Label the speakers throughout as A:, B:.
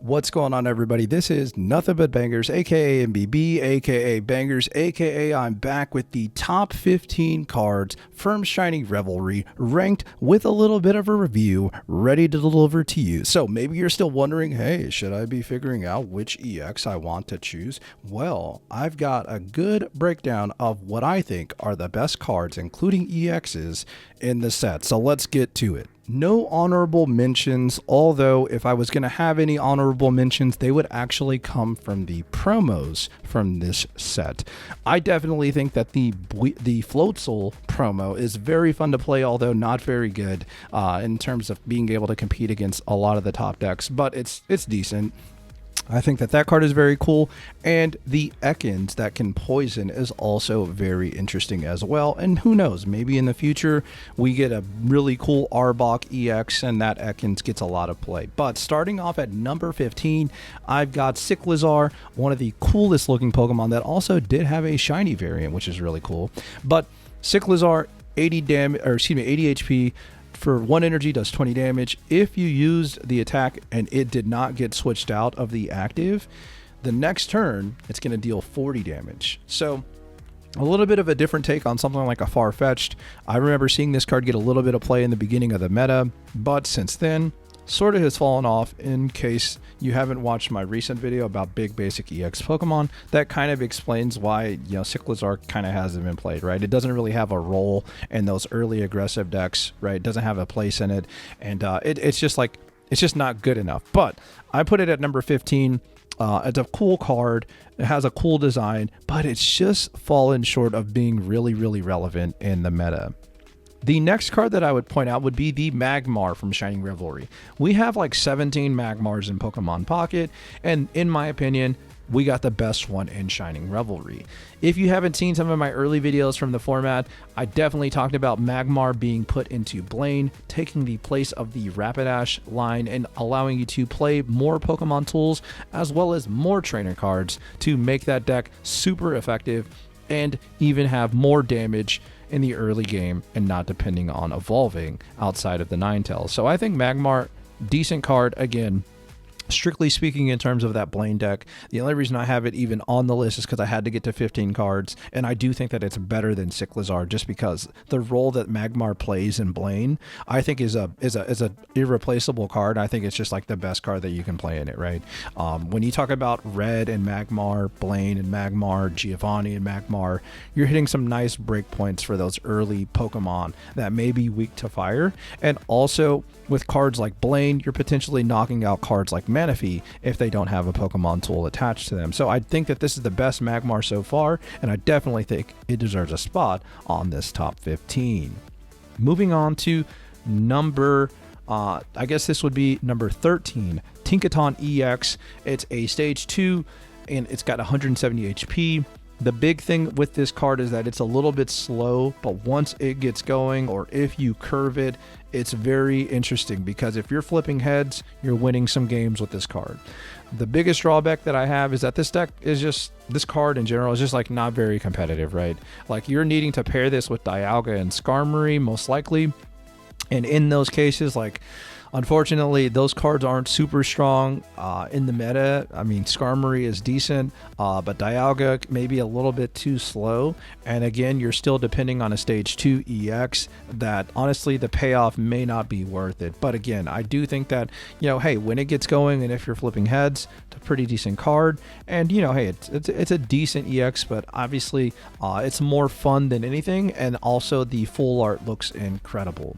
A: What's going on, everybody? This is Nothing But Bangers, aka MBB, aka Bangers, aka I'm back with the top 15 cards from Shining Revelry, ranked with a little bit of a review, ready to deliver to you. So maybe you're still wondering, hey, should I be figuring out which EX I want to choose? Well, I've got a good breakdown of what I think are the best cards, including EXs, in the set. So let's get to it. No honorable mentions, although if I was going to have any honorable mentions, they would actually come from the promos from this set. I definitely think that the Floatzel promo is very fun to play, although not very good in terms of being able to compete against a lot of the top decks, but it's decent. I think that card is very cool, and the Ekans that can poison is also very interesting as well. And who knows, maybe in the future we get a really cool Arbok EX and that Ekans gets a lot of play. But starting off at number 15, I've got Cyclizar, one of the coolest looking Pokemon that also did have a shiny variant, which is really cool. But Cyclizar, 80 HP. For 1 energy, does 20 damage. If you used the attack and it did not get switched out of the active, the next turn it's going to deal 40 damage. So a little bit of a different take on something like a Farfetch'd. I remember seeing this card get a little bit of play in the beginning of the meta, but since then sort of has fallen off. In case you haven't watched my recent video about big basic EX Pokemon, that kind of explains why, you know, Cyclizar kind of hasn't been played, right? It doesn't really have a role in those early aggressive decks, right? It doesn't have a place in it, and it's just like, it's just not good enough. But I put it at number 15. It's a cool card. It has a cool design, but it's just fallen short of being really, really relevant in the meta. The next card that I would point out would be the Magmar from Shining Revelry. We have like 17 Magmars in Pokemon Pocket, and in my opinion, we got the best one in Shining Revelry. If you haven't seen some of my early videos from the format, I definitely talked about Magmar being put into Blaine, taking the place of the Rapidash line and allowing you to play more Pokemon tools as well as more trainer cards to make that deck super effective and even have more damage in the early game and not depending on evolving outside of the Ninetales. So I think Magmar, decent card. Again, strictly speaking, in terms of that Blaine deck, the only reason I have it even on the list is because I had to get to 15 cards, and I do think that it's better than Cyclizar just because the role that Magmar plays in Blaine, I think is a irreplaceable card. I think it's just like the best card that you can play in it, right? When you talk about Red and Magmar, Blaine and Magmar, Giovanni and Magmar, you're hitting some nice breakpoints for those early Pokemon that may be weak to fire. And also with cards like Blaine, you're potentially knocking out cards like Manaphy if they don't have a Pokemon tool attached to them. So I think that this is the best Magmar so far, and I definitely think it deserves a spot on this top 15. Moving on to number, I guess this would be number 13, Tinkaton EX. It's a stage 2, and it's got 170 HP. The big thing with this card is that it's a little bit slow, but once it gets going, or if you curve it, it's very interesting because if you're flipping heads, you're winning some games with this card. The biggest drawback that I have is that this deck is just, this card in general is just like not very competitive, right? Like you're needing to pair this with Dialga and Skarmory most likely. And in those cases, like, unfortunately, those cards aren't super strong in the meta. I mean, Skarmory is decent, but Dialga may be a little bit too slow. And again, you're still depending on a stage 2 EX that honestly the payoff may not be worth it. But again, I do think that, you know, hey, when it gets going and if you're flipping heads, it's a pretty decent card. And, you know, hey, it's a decent EX, but obviously it's more fun than anything. And also the full art looks incredible.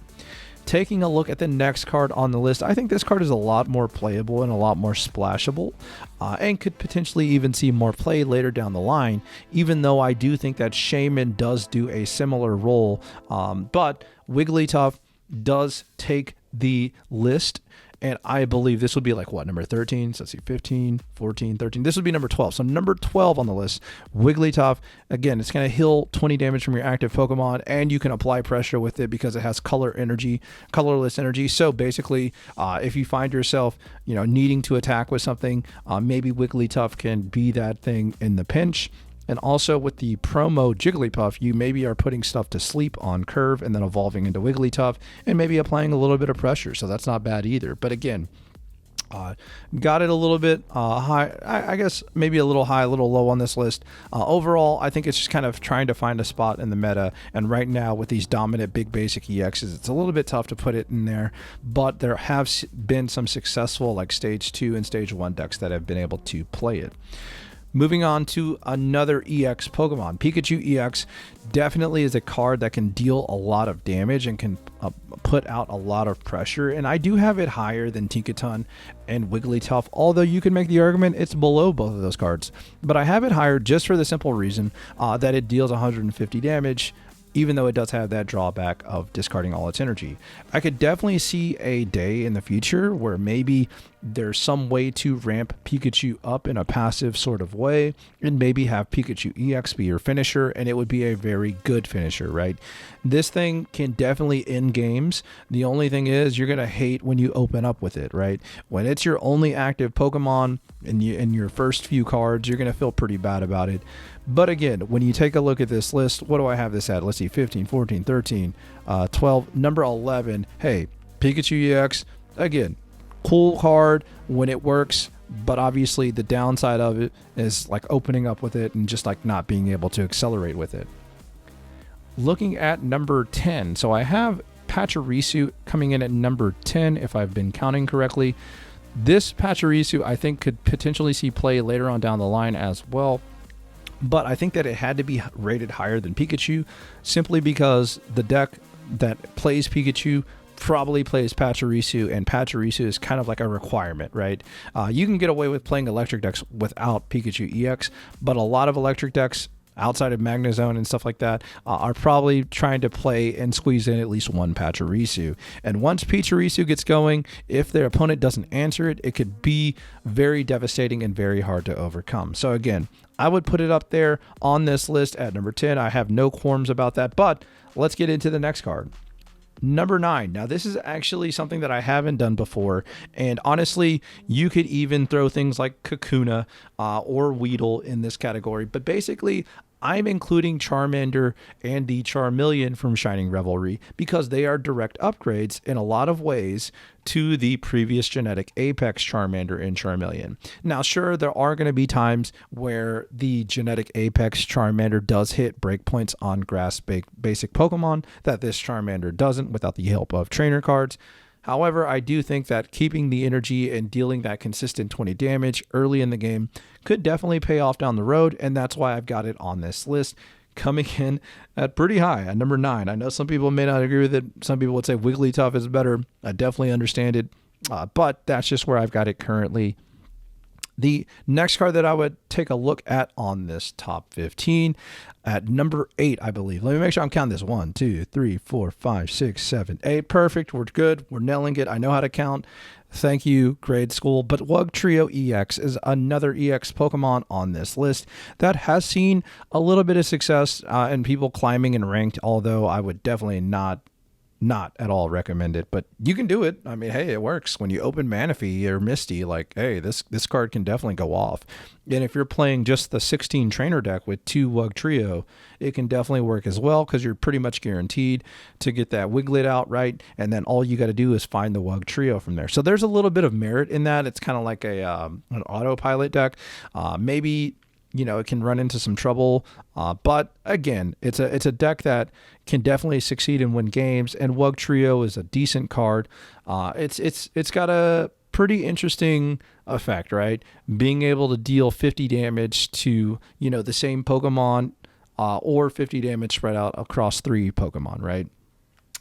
A: Taking a look at the next card on the list, I think this card is a lot more playable and a lot more splashable, and could potentially even see more play later down the line, even though I do think that Shaman does do a similar role, but Wigglytuff does take the list. And I believe this would be like, what, number 13? So let's see, 15, 14, 13. This would be number 12. So number 12 on the list, Wigglytuff. Again, it's going to heal 20 damage from your active Pokemon, and you can apply pressure with it because it has colorless energy. So basically, if you find yourself, you know, needing to attack with something, maybe Wigglytuff can be that thing in the pinch. And also with the promo Jigglypuff, you maybe are putting stuff to sleep on curve and then evolving into Wigglytuff and maybe applying a little bit of pressure. So that's not bad either. But again, Uh, got it a little bit high, I guess maybe a little high, a little low on this list. Overall, I think it's just kind of trying to find a spot in the meta. And right now, with these dominant big basic EXs, it's a little bit tough to put it in there. But there have been some successful like stage 2 and stage 1 decks that have been able to play it. Moving on to another EX Pokemon. Pikachu EX definitely is a card that can deal a lot of damage and can put out a lot of pressure. And I do have it higher than Tinkaton and Wigglytuff, although you can make the argument it's below both of those cards. But I have it higher just for the simple reason that it deals 150 damage, even though it does have that drawback of discarding all its energy. I could definitely see a day in the future where maybe there's some way to ramp Pikachu up in a passive sort of way and maybe have Pikachu EX be your finisher, and it would be a very good finisher, right? This thing can definitely end games. The only thing is you're going to hate when you open up with it, right? When it's your only active Pokemon in your first few cards, you're going to feel pretty bad about it. But again, when you take a look at this list, what do I have this at? Let's see, 15, 14, 13, 12, number 11. Hey, Pikachu EX, again, cool card when it works, but obviously the downside of it is like opening up with it and just like not being able to accelerate with it. Looking at number 10, so I have Pachirisu coming in at number 10 if I've been counting correctly. This Pachirisu I think could potentially see play later on down the line as well. But I think that it had to be rated higher than Pikachu simply because the deck that plays Pikachu probably plays Pachirisu, and Pachirisu is kind of like a requirement, right? You can get away with playing electric decks without Pikachu EX, but a lot of electric decks outside of Magnezone and stuff like that are probably trying to play and squeeze in at least one Pachirisu. And once Pachirisu gets going, if their opponent doesn't answer it, it could be very devastating and very hard to overcome. So again, I would put it up there on this list at number 10. I have no qualms about that, but let's get into the next card. Number 9. Now, this is actually something that I haven't done before, and honestly, you could even throw things like Kakuna or Weedle in this category, but basically, I'm including Charmander and the Charmeleon from Shining Revelry because they are direct upgrades in a lot of ways to the previous genetic Apex Charmander and Charmeleon. Now, sure, there are going to be times where the genetic Apex Charmander does hit breakpoints on grass basic Pokemon that this Charmander doesn't without the help of trainer cards. However, I do think that keeping the energy and dealing that consistent 20 damage early in the game could definitely pay off down the road, and that's why I've got it on this list, coming in at pretty high at number 9. I know some people may not agree with it. Some people would say Wigglytuff is better. I definitely understand it, but that's just where I've got it currently. The next card that I would take a look at on this top 15 at number 8, I believe. Let me make sure I'm counting this. 1, 2, 3, 4, 5, 6, 7, 8. Perfect. We're good. We're nailing it. I know how to count. Thank you, grade school. But Wugtrio EX is another EX Pokemon on this list that has seen a little bit of success and people climbing in ranked, although I would definitely not at all recommend it, but you can do it. I mean, hey, it works. When you open Manaphy or Misty, like, hey, this card can definitely go off. And if you're playing just the 16 trainer deck with 2 Wugtrio, it can definitely work as well because you're pretty much guaranteed to get that Wiglet out, right? And then all you got to do is find the Wugtrio from there. So there's a little bit of merit in that. It's kind of like an autopilot deck. Maybe it can run into some trouble, but again, it's a deck that can definitely succeed and win games. And Wugtrio is a decent card. It's got a pretty interesting effect, right? Being able to deal 50 damage to the same Pokemon, or 50 damage spread out across 3 Pokemon, right?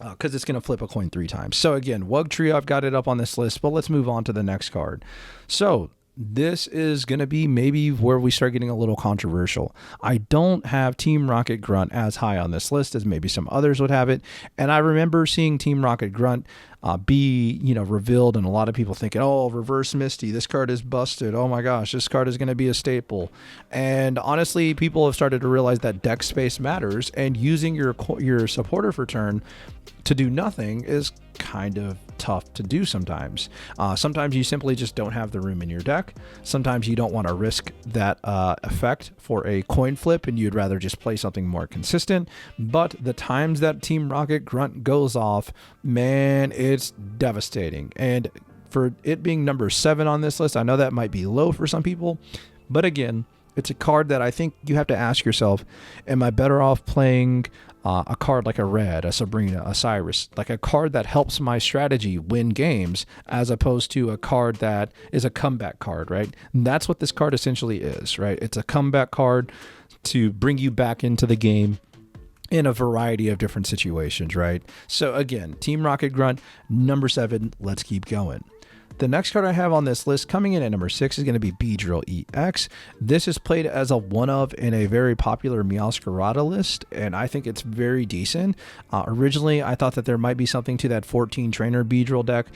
A: Because it's going to flip a coin 3 times. So again, Wugtrio, I've got it up on this list, but let's move on to the next card. So this is going to be maybe where we start getting a little controversial. I don't have Team Rocket Grunt as high on this list as maybe some others would have it. And I remember seeing Team Rocket Grunt be, revealed, and a lot of people thinking, oh, Reverse Misty, this card is busted. Oh my gosh, this card is going to be a staple. And honestly, people have started to realize that deck space matters, and using your supporter for turn to do nothing is kind of tough to do sometimes. Sometimes you simply just don't have the room in your deck. Sometimes you don't want to risk that effect for a coin flip, and you'd rather just play something more consistent. But the times that Team Rocket Grunt goes off, man, it's devastating. And for it being number 7 on this list, I know that might be low for some people, but again, it's a card that I think you have to ask yourself, am I better off playing a card like a Red, a Sabrina, a Cyrus, like a card that helps my strategy win games, as opposed to a card that is a comeback card, right? And that's what this card essentially is, right? It's a comeback card to bring you back into the game in a variety of different situations, right? So again, Team Rocket Grunt, number 7, let's keep going. The next card I have on this list coming in at number 6 is going to be Beedrill EX. This is played as a one-of in a very popular Meowscarada list, and I think it's very decent. Originally, I thought that there might be something to that 14 trainer Beedrill deck,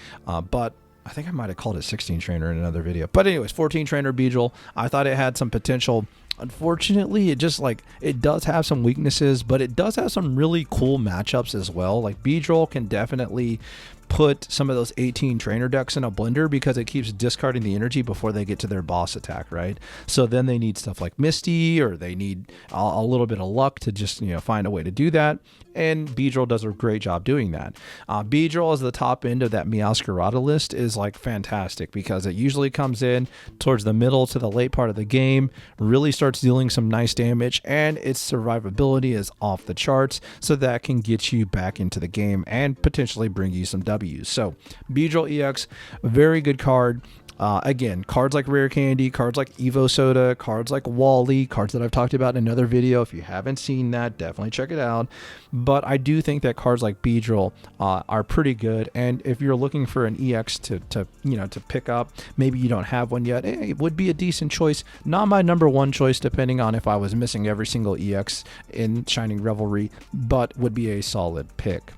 A: but I think I might have called it 16 trainer in another video. But anyways, 14 trainer Beedrill, I thought it had some potential. Unfortunately, it does have some weaknesses, but it does have some really cool matchups as well. Like Beedrill can definitely put some of those 18 trainer decks in a blender because it keeps discarding the energy before they get to their boss attack, right? So then they need stuff like Misty, or they need a little bit of luck to just, find a way to do that. And Beedrill does a great job doing that. Beedrill as the top end of that Meowscarada list is like fantastic because it usually comes in towards the middle to the late part of the game, really starts dealing some nice damage, and its survivability is off the charts, so that can get you back into the game and potentially bring you some W's. So Beedrill EX, very good card. Again, cards like Rare Candy, cards like Evo Soda, cards like Wally, cards that I've talked about in another video. If you haven't seen that, definitely check it out. But I do think that cards like Beedrill are pretty good. And if you're looking for an EX to pick up, maybe you don't have one yet, it would be a decent choice. Not my number 1 choice, depending on if I was missing every single EX in Shining Revelry, but would be a solid pick.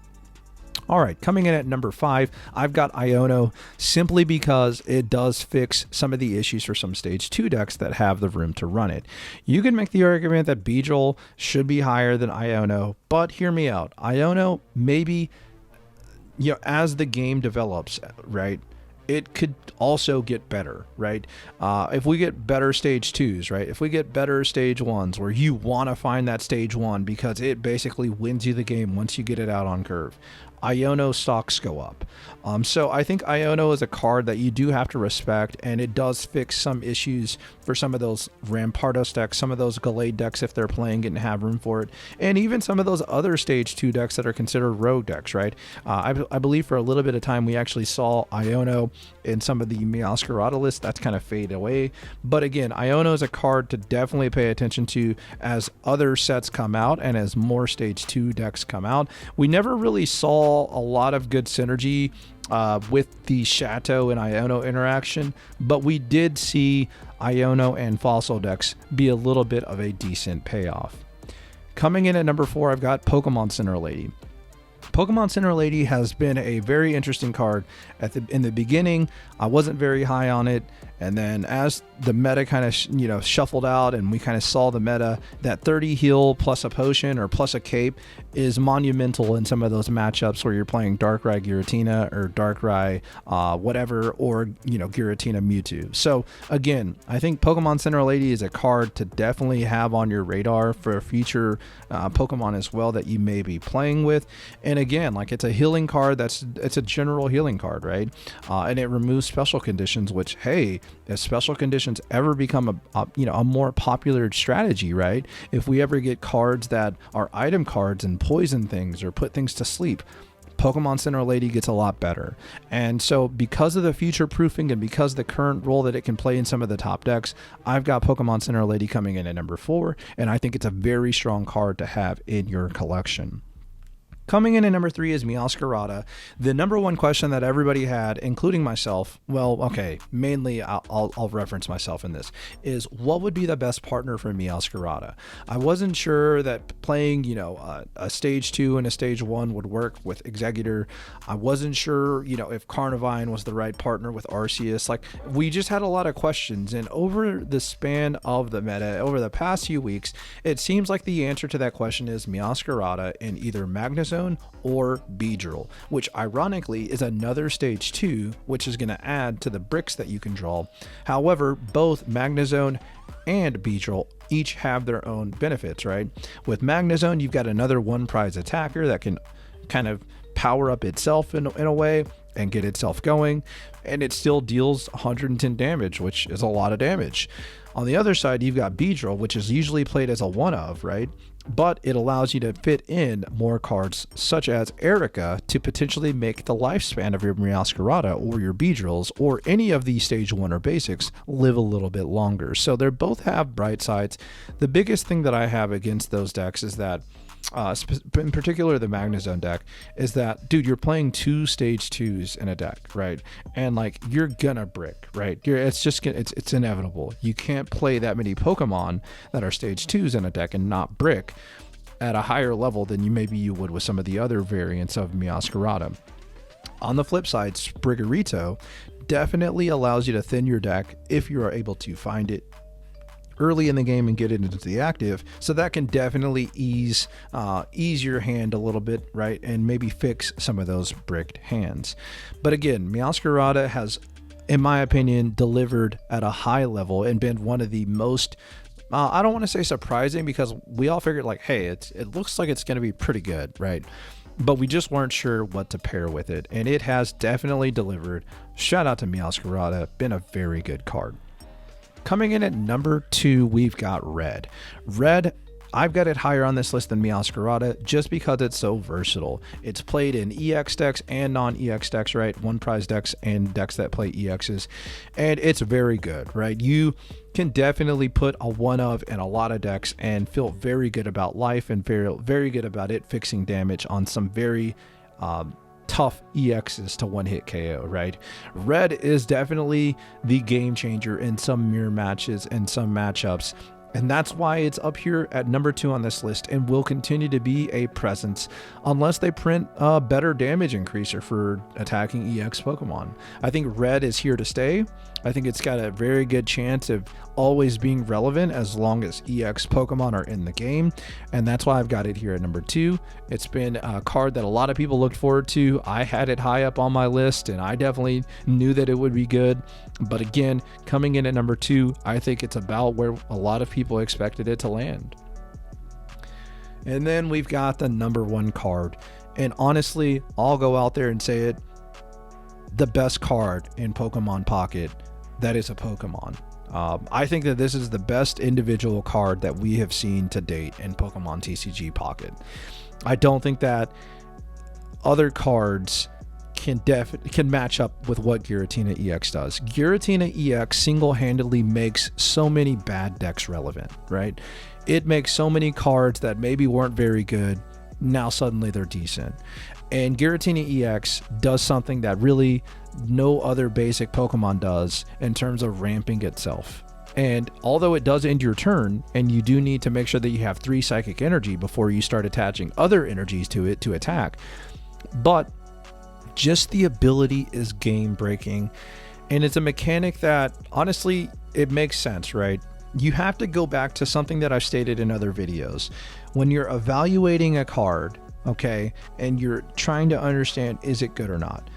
A: All right, coming in at number 5, I've got Iono, simply because it does fix some of the issues for some stage 2 decks that have the room to run it. You can make the argument that Beedrill should be higher than Iono, but hear me out. Iono, maybe, as the game develops, right, it could also get better, right? If we get better stage 2s, right? If we get better stage 1s where you want to find that stage 1 because it basically wins you the game once you get it out on curve, Iono stocks go up. So I think Iono is a card that you do have to respect, and it does fix some issues for some of those Rampardos decks, some of those Gallade decks if they're playing it and have room for it, and even some of those other stage 2 decks that are considered rogue decks, right? I believe for a little bit of time we actually saw Iono in some of the Meowscarada lists. That's kind of faded away. But again, Iono is a card to definitely pay attention to as other sets come out and as more stage 2 decks come out. We never really saw a lot of good synergy with the Chateau and Iono interaction, but we did see Iono and Fossil decks be a little bit of a decent payoff. Coming in at number 4, I've got Pokemon Center Lady. Pokemon Center Lady has been a very interesting card. In the beginning, I wasn't very high on it, and then as the meta kind of shuffled out and we kind of saw the meta, that 30 heal plus a potion or plus a cape is monumental in some of those matchups where you're playing Darkrai Giratina or Darkrai whatever, or Giratina Mewtwo. So again, I think Pokemon Center Lady is a card to definitely have on your radar for future Pokemon as well that you may be playing with. And again, like, it's a healing card. It's a general healing card, right? And it removes special conditions, which, hey, if special conditions ever become a more popular strategy, right? If we ever get cards that are item cards and poison things or put things to sleep, Pokemon Center Lady gets a lot better. And so because of the future proofing and because the current role that it can play in some of the top decks, I've got Pokemon Center Lady coming in at number 4, and I think it's a very strong card to have in your collection. Coming in at number 3 is Meowscarada. The number 1 question that everybody had, including myself, well, okay, mainly I'll reference myself in this, is what would be the best partner for Meowscarada? I wasn't sure that playing, a stage 2 and a stage 1 would work with Exeggutor. I wasn't sure, if Carnivine was the right partner with Arceus. Like, we just had a lot of questions, and over the span of the meta, over the past few weeks, it seems like the answer to that question is Meowscarada in either Magnezone or Beedrill, which ironically is another stage 2, which is going to add to the bricks that you can draw. However, both Magnezone and Beedrill each have their own benefits, right? With Magnezone, you've got another 1 prize attacker that can kind of power up itself in a way. and get itself going, and it still deals 110 damage, which is a lot of damage. On the other side, you've got Beedrill, which is usually played as a one of, right? But it allows you to fit in more cards such as Erica to potentially make the lifespan of your Meowscarada or your Beedrills or any of the stage 1 or basics live a little bit longer. So they both have bright sides. The biggest thing that I have against those decks is that in particular the Magnezone deck, is that, dude, you're playing 2 stage 2s in a deck, right? And like, you're gonna brick, right? It's inevitable. You can't play that many Pokemon that are stage 2s in a deck and not brick at a higher level than you would with some of the other variants of Meowscarada. On the flip side, Spriggerito definitely allows you to thin your deck if you are able to find it early in the game and get it into the active, so that can definitely ease your hand a little bit, right? And maybe fix some of those bricked hands. But again, Meowscarada has, in my opinion, delivered at a high level and been one of the most I don't want to say surprising, because we all figured like, hey, it looks like it's going to be pretty good, right? But we just weren't sure what to pair with it, and it has definitely delivered. Shout out to Meowscarada, been a very good card. Coming in at number 2, we've got Red. Red, I've got it higher on this list than Meowscarada just because it's so versatile. It's played in EX decks and non-EX decks, right? One prize decks and decks that play EXs. And it's very good, right? You can definitely put a one of in a lot of decks and feel very good about life and very good about it fixing damage on some very tough EXs to one-hit KO, right? Red is definitely the game changer in some mirror matches and some matchups, and that's why it's up here at number 2 on this list and will continue to be a presence unless they print a better damage increaser for attacking EX Pokemon. I think Red is here to stay. I think it's got a very good chance of always being relevant as long as EX Pokemon are in the game, and that's why I've got it here at number 2. It's been a card that a lot of people looked forward to. I had it high up on my list, and I definitely knew that it would be good. But again, coming in at number 2, I think it's about where a lot of people expected it to land. And then we've got the number 1 card, and honestly, I'll go out there and say it, the best card in Pokemon Pocket that is a Pokemon. I think that this is the best individual card that we have seen to date in Pokemon TCG Pocket. I don't think that other cards can match up with what Giratina EX does. Giratina EX single-handedly makes so many bad decks relevant, right? It makes so many cards that maybe weren't very good, now suddenly they're decent. And Giratina EX does something that really no other basic Pokemon does in terms of ramping itself. And although it does end your turn, and you do need to make sure that you have 3 psychic energy before you start attaching other energies to it to attack, but just the ability is game breaking. And it's a mechanic that honestly, it makes sense, right? You have to go back to something that I've stated in other videos. When you're evaluating a card, okay, and you're trying to understand, is it good or not?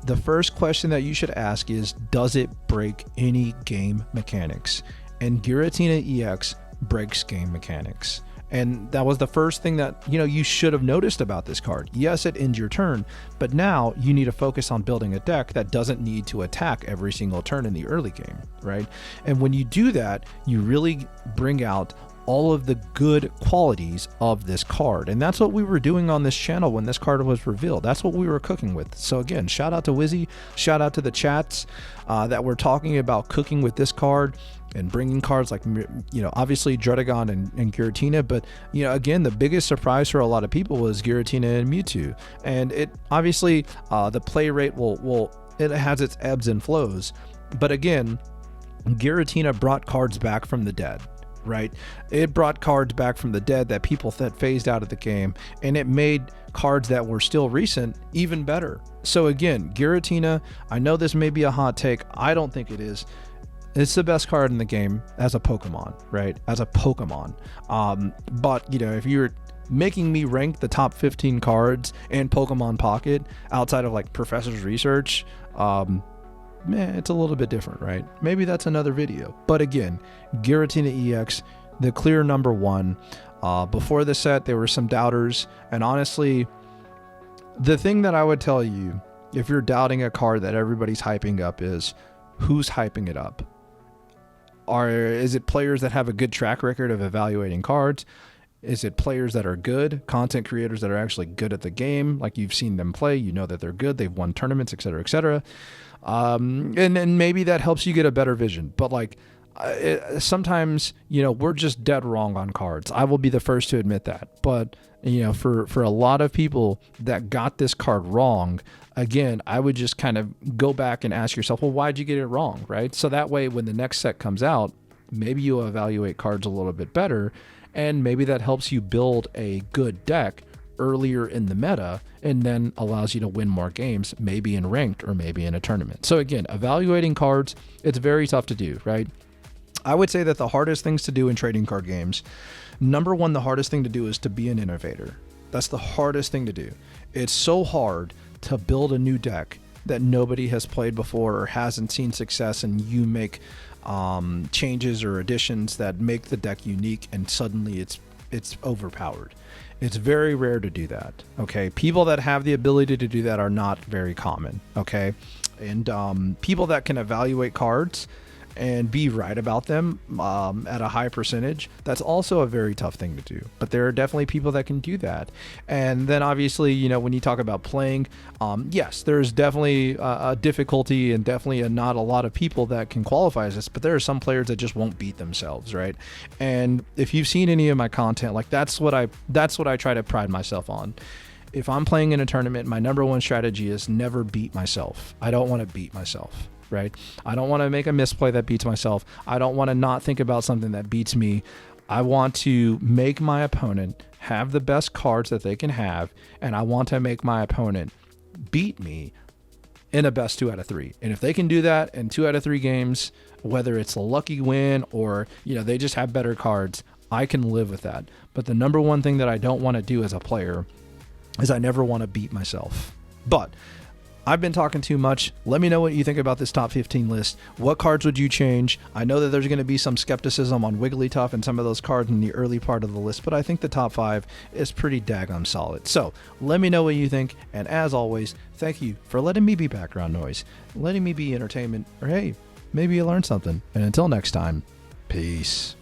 A: The first question that you should ask is, does it break any game mechanics? And Giratina EX breaks game mechanics. And that was the first thing that, you should have noticed about this card. Yes, it ends your turn, but now you need to focus on building a deck that doesn't need to attack every single turn in the early game, right? And when you do that, you really bring out all of the good qualities of this card. And that's what we were doing on this channel when this card was revealed. That's what we were cooking with. So again, shout out to Wizzy, shout out to the chats that were talking about cooking with this card and bringing cards like, obviously Druddigon and Giratina. But, again, the biggest surprise for a lot of people was Giratina and Mewtwo. And it obviously, the play rate it has its ebbs and flows. But again, Giratina brought cards back from the dead. Right? It brought cards back from the dead that people thought phased out of the game, and it made cards that were still recent even better. So again, Giratina, I know this may be a hot take. I don't think it is. It's the best card in the game as a Pokemon, right? As a Pokemon. But, if you're making me rank the top 15 cards in Pokemon Pocket outside of like Professor's Research, it's a little bit different, right? Maybe that's another video. But again, Giratina EX, the clear number 1. Before the set, there were some doubters. And honestly, the thing that I would tell you if you're doubting a card that everybody's hyping up, is who's hyping it up? Is it players that have a good track record of evaluating cards? Is it players that are good, content creators that are actually good at the game, like you've seen them play, you know that they're good, they've won tournaments, et cetera, et cetera. And maybe that helps you get a better vision. But like sometimes, we're just dead wrong on cards. I will be the first to admit that. But, for a lot of people that got this card wrong, again, I would just kind of go back and ask yourself, well, why'd you get it wrong, right? So that way, when the next set comes out, maybe you'll evaluate cards a little bit better, and maybe that helps you build a good deck earlier in the meta, and then allows you to win more games, maybe in ranked or maybe in a tournament. So again, evaluating cards, it's very tough to do, right? I would say that the hardest things to do in trading card games, number one, the hardest thing to do is to be an innovator. That's the hardest thing to do. It's so hard to build a new deck that nobody has played before or hasn't seen success, and you make changes or additions that make the deck unique, and suddenly it's overpowered. It's very rare to do that. Okay, people that have the ability to do that are not very common. Okay, and people that can evaluate cards and be right about them at a high percentage, that's also a very tough thing to do. But there are definitely people that can do that. And then obviously, when you talk about playing, yes, there's definitely a difficulty, and definitely not a lot of people that can qualify as this, but there are some players that just won't beat themselves, right? And if you've seen any of my content, like that's what I try to pride myself on. If I'm playing in a tournament, my number one strategy is never beat myself. I don't want to beat myself. Right? I don't want to make a misplay that beats myself. I don't want to not think about something that beats me. I want to make my opponent have the best cards that they can have, and I want to make my opponent beat me in a best 2 out of 3. And if they can do that in 2 out of 3 games, whether it's a lucky win or, they just have better cards, I can live with that. But the number one thing that I don't want to do as a player is I never want to beat myself. But I've been talking too much. Let me know what you think about this top 15 list. What cards would you change? I know that there's going to be some skepticism on Wigglytuff and some of those cards in the early part of the list, but I think the top 5 is pretty daggum solid. So let me know what you think. And as always, thank you for letting me be background noise, letting me be entertainment, or hey, maybe you learned something. And until next time, peace.